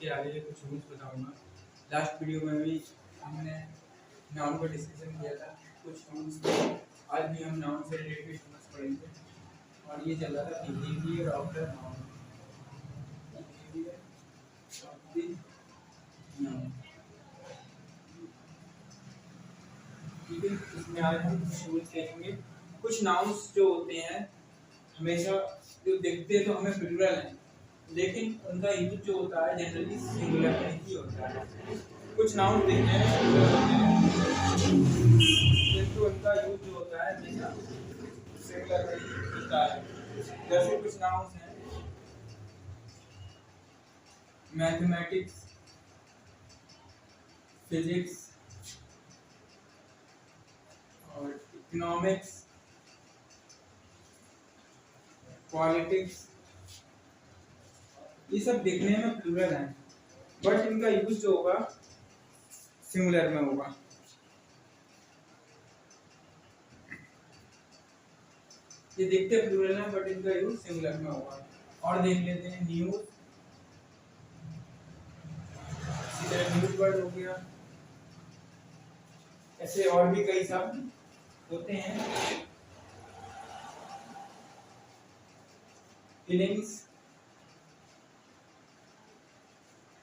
इसके आगे कुछ रूल्स बताऊंगा। लास्ट वीडियो में भी हमने नाउन का डिस्कशन किया था, कुछ रूल्स थे। आज भी हम नाउन से रिलेटेड रूल्स पढ़ेंगे। और ये चल रहा था behaviour of the noun, behaviour of the noun. ठीक है, इसमें आज हम कुछ रूल्स देखेंगे। कुछ नाउन्स जो होते हैं हमेशा जो देखते हैं तो हमें प्लूरल है, लेकिन उनका यूज जो होता है जनरली सिंगुलर में ही होता है। कुछ नाउन देखते हैं सिंगुलर होते हैं, किंतु उनका यूज जो होता है हमेशा सिंगुलर में ही होता है। जैसे कुछ नाउन्स हैं मैथमेटिक्स, फिजिक्स और इकोनॉमिक्स, पॉलिटिक्स, ये सब देखने में प्लूरल है, बट इनका यूज जो होगा सिंगुलर में होगा। ये देखते प्लूरल है बट इनका यूज सिंगुलर में होगा। और देख लेते हैं न्यूज, सीधा न्यूज वर्ड हो गया। ऐसे और भी कई शब्द होते हैं। फीलिंग्स,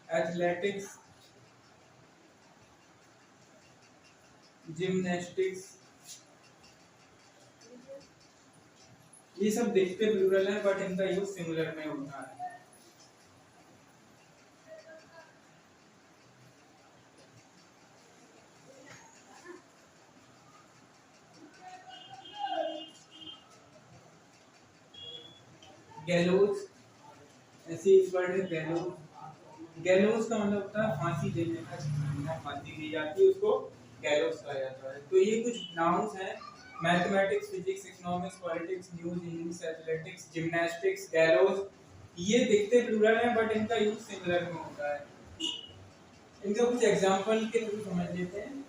एथलेटिक्स, जिम्नास्टिक्स, ये सब देखते प्लूरल है बट इनका यूज सिंगुलर में होता है। गैलोज, ऐसे इस वर्ड है गैलोज। गैलोज का मतलब होता है फांसी देने का, जिसको फांसी दी जाती है उसको गैलोज कहा जाता है। तो ये कुछ नाउन्स हैं mathematics, physics, economics, politics, news, English, athletics, gymnastics, गैलोज। ये दिखते प्लूरल है बट इनका यूज सिंगुलर में होता है। इनका कुछ एग्जांपल के थ्रू समझ लेते हैं।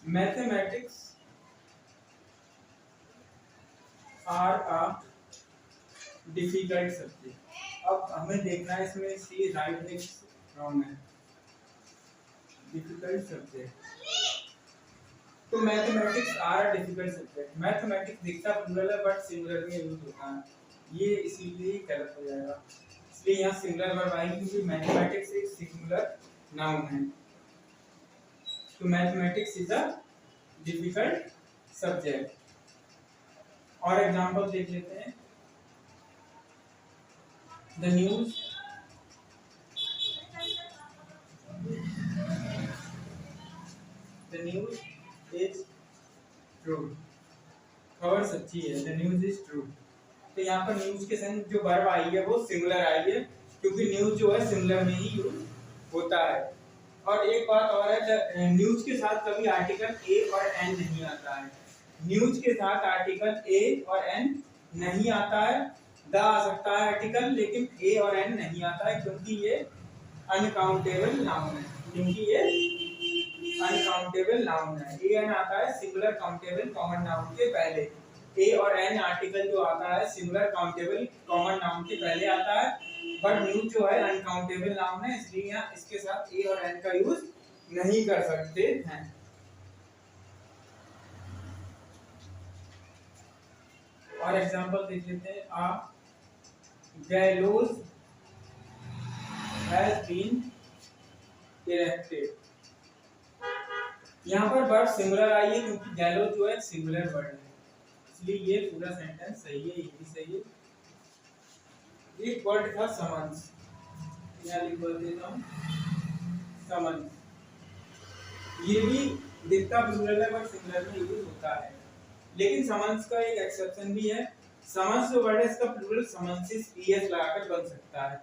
Mathematics are a difficult subject. अब हमें देखना है इसमें सी राइट है रॉन्ग है। डिफिकल्ट सब्जेक्ट, तो mathematics are difficult subject. Mathematics दिखता प्लूरल है बट सिंगुलर में यूज होता है, ये इसीलिए गलत हो जाएगा। इसलिए यहाँ सिंगुलर वर्ब आएगी क्योंकि मैथमेटिक्स एक सिंगुलर नाउन है। तो mathematics is a difficult subject. और एग्जांपल देख लेते हैं। The news, the news is true. खबर सच्ची है, द न्यूज इज ट्रू। तो यहाँ पर न्यूज के संग जो वर्ब आई है वो सिंगुलर आई है, क्योंकि न्यूज जो है सिंगुलर में ही यूज होता है। और एक बात और है, न्यूज के साथ कभी आर्टिकल ए और एन नहीं आता है। न्यूज के साथ आर्टिकल ए और एन नहीं आता है। द आ सकता है आर्टिकल, लेकिन ए और एन नहीं आता है, क्योंकि ये अनकाउंटेबल नाउन है। क्योंकि ये अनकाउंटेबल नाउन है। ए एन आता है सिंगुलर काउंटेबल कॉमन नाउन के पहले। ए और एन आर्टिकल जो आता है सिंगुलर काउंटेबल कॉमन नाउन के पहले आता है, बट न्यूज जो है अनकाउंटेबल नाउन है, इसलिए यहाँ इसके साथ ए और एन का यूज नहीं कर सकते हैं। और एग्जांपल देख लेते हैं। आ गैलोज हैज बीन इरेक्टेड। यहाँ पर वर्ड सिंगुलर आई है क्योंकि गैलोज जो है सिंगुलर वर्ड है, इसलिए ये पूरा सेंटेंस सही है, ये भी सही है। एक वर्ड था समन्स, यहाँ लिख देता हूँ समन्स। ये भी दिखता प्लूरल है बट सिंगुलर में यूज होता है, लेकिन समन्स का एक एक्सेप्शन भी है। समन्स जो वर्ड है इसका प्लूरल समन्सिस ईएस लगाकर बन सकता है,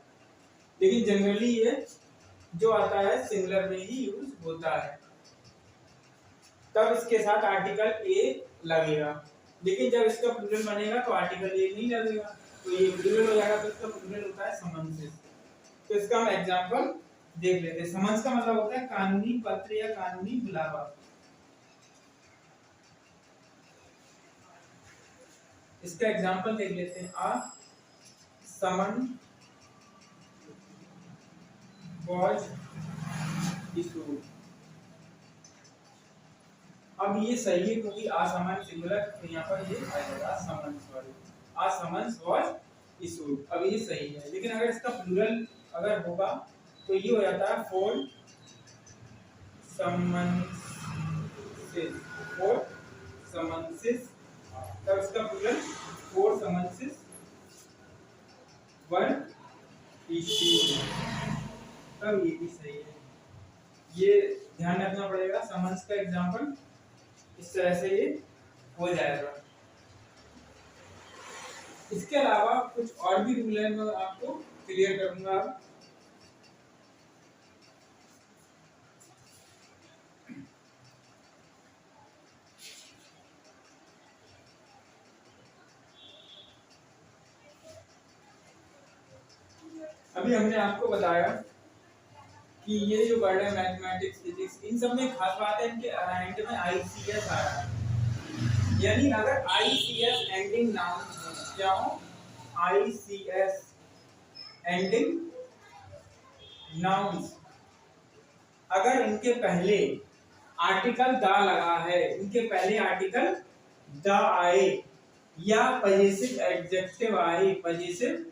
लेकिन जनरली ये जो आता है सिंगुलर में ही यूज होता है। तब इसके साथ आर्टिकल ए लगेगा, लेकिन जब इसका प्लूरल बनेगा तो आर्टिकल ए नहीं लगेगा, तो ये प्लूरल हो जाएगा, तो इसका प्लूरल होता है समन्सिस। तो इसका हम एग्जांपल देख लेते हैं। समन्स का मतलब होता है कानूनी पत्र या कानूनी बुलावा। इसका एग्जांपल देख लेते हैं। आ समन was issued। अब ये सही है क्योंकि असमन सिंगुलर, तो यहाँ पर ये आ जाएगा समन, सॉरी असमन was issued। अब ये सही है, लेकिन अगर इसका प्लूरल अगर होगा तो ये हो जाता है फोर समन्सेस, तब इसका प्लूरल फोर समन्सेस वर इश्यूड, तब ये भी सही है। ये ध्यान रखना पड़ेगा। समन्स का एग्जांपल इस तरह से ये हो जाएगा। इसके अलावा कुछ और भी रूल है, मैं आपको क्लियर करूंगा। अभी हमने आपको बताया कि ये जो वर्ड है मैथमेटिक्स, फिजिक्स, इन सब में खास बात है इनके एंड में आईसीएस आ रहा है। यानी अगर आईसीएस एंडिंग नाउन क्या हो, आईसीएस एंडिंग नाउन्स अगर इनके पहले आर्टिकल द लगा है, इनके पहले आर्टिकल द आए या पजेसिव एडजेक्टिव आए, पजेसिव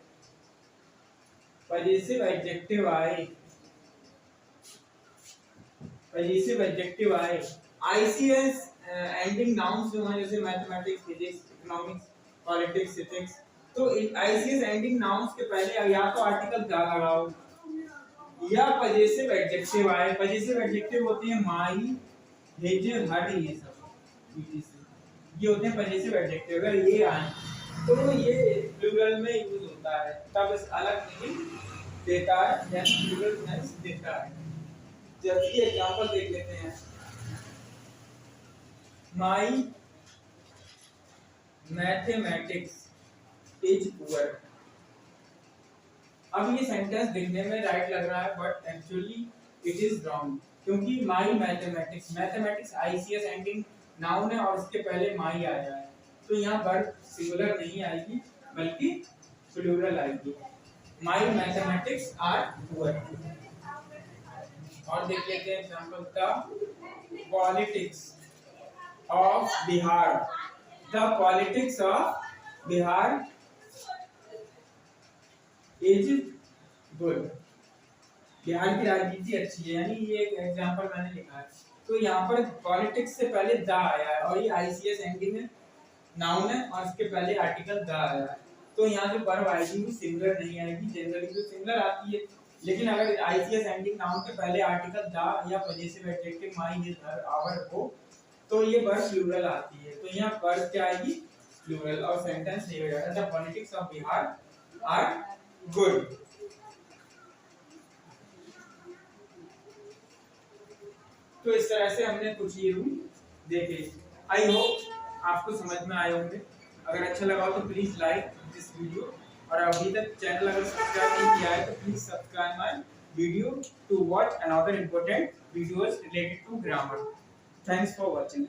एडजेक्टिव आए, पजेसिव एडजेक्टिव आए, आईसीएस एंडिंग नाउन्स जो हैं जैसे mathematics, physics, economics, politics, ethics, तो आईसीएस एंडिंग नाउन्स के पहले या तो आर्टिकल द लगाओ या पजेसिव एडजेक्टिव आए। पजेसिव एडजेक्टिव होते हैं माई, हिज, हर, ये सब ये होते हैं पजेसिव एडजेक्टिव। अगर ये आए तो ये प्लूरल में यूज होता है, तब इस अलग मीनिंग देता है, यानी प्लूरल सेंस देता है। जल्दी एग्जांपल देख लेते हैं। My mathematics is poor. अब ये सेंटेंस दिखने में राइट लग रहा है but actually it is wrong, क्योंकि my mathematics, mathematics ICS ending noun है और इसके पहले माई आया है, तो यहाँ वर्ब सिंगुलर नहीं आएगी बल्कि प्लूरल आएगी। माई मैथमेटिक्स आर पुअर। और देख लेते हैं example, the politics of Bihar, the politics of Bihar is good. Bihar की राजनीति अच्छी है, यानी ये एक एग्जांपल मैंने लिखा है। तो यहाँ पर पॉलिटिक्स से पहले द आया है और ये आईसीएस एंडिंग है, नाउन है और इसके पहले आर्टिकल द आया है, तो यहाँ जो वर्ब आएगी वो सिंगुलर नहीं आएगी। जनरली तो सिंगुलर आती है, लेकिन अगर आईसीएस एंडिंग नाउन के पहले आर्टिकल द या possessive adjective my, his, her, our हो तो ये वर्ब प्लूरल आती है। तो यहाँ वर्ब क्या आएगी, प्लूरल, और सेंटेंस ये हो जाएगा the politics of Bihar are good. तो इस तरह से हमने कुछ ये रूल देखे। आई होप आपको समझ में आए होंगे। अगर अच्छा लगा तो प्लीज लाइक दिस वीडियो, और अभी तक चैनल अगर सब्सक्राइब नहीं किया है तो please subscribe my video to watch another important videos related to grammar. Thanks for watching.